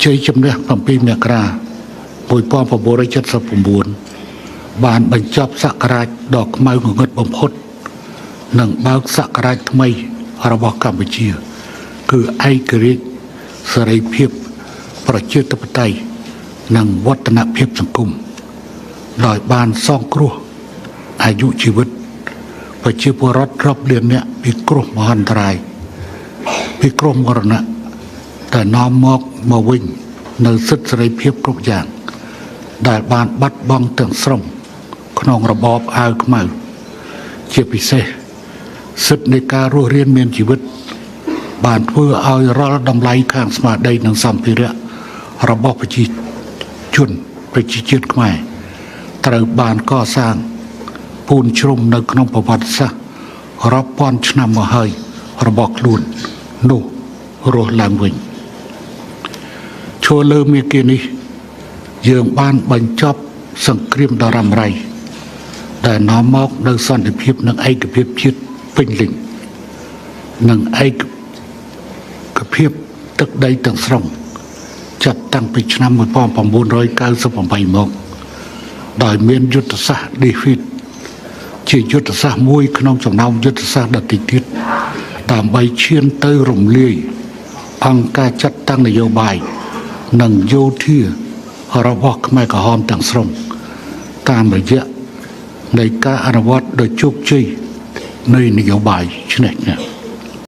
ជ័យជំនះ7 មករា1979បានបញ្ចប់សក្តារដ៏ខ្មៅងងឹតបំផុតនិងបើកសក្តារថ្មីរបស់កម្ពុជាគឺឯករាជ្យសេរីភាពប្រជាធិបតេយ្យនិងវឌ្ឍនភាពសង្គមដោយបានសងគ្រោះអាយុជីវិតប្រជាពលរដ្ឋរាប់លានអ្នកពីគ្រោះមហន្តរាយពីគ្រោះមរណៈតែនាំមកវិញនៅសិទ្ធិសេរីភាពគ្រប់យ៉ាងដែលបានបាត់បង់ទាំងស្រុងក្នុងរបបអាវខ្មៅជាពិសេសសិទ្ធិនៃការរស់រានមានជីវិតបានធ្វើឲ្យរាល់តម្លៃខាងស្មារតីនិងសម្ភារៈរបស់ប្រជាជាតិខ្មែរត្រូវបានកសាងពូនជ្រុំនៅក្នុងប្រវត្តិសាស្ត្ររាប់ពាន់ឆ្នាំមកហើយរបស់ខ្លួននោះរស់ឡើងវិញឈរលើមេគានេះយើងបានបញ្ចប់សង្គ្រាមដ៏រ៉ាំរ៉ៃដែលនាំមកនៅសន្តិភាពនិងឯកភាពជាតិពេញលេញនិងឯកភាពទឹកដីទាំងស្រុងចាត់តាំងពីឆ្នាំ1998មកដោយមានយុទ្ធសាស្ត្រ defeat ជាយុទ្ធសាស្ត្រមួយក្នុងចំណោមយុទ្ធសាស្ត្រដទៃទៀតដើម្បីឈានទៅរំលាយអង្គការចាត់តាំងនយោបាយនិងយោធារបស់ខ្មែរក្រហមទាំងស្រុងតាមរយៈនៃការអនុវត្តដោយជោគជ័យនៃនយោបាយឈ្នះ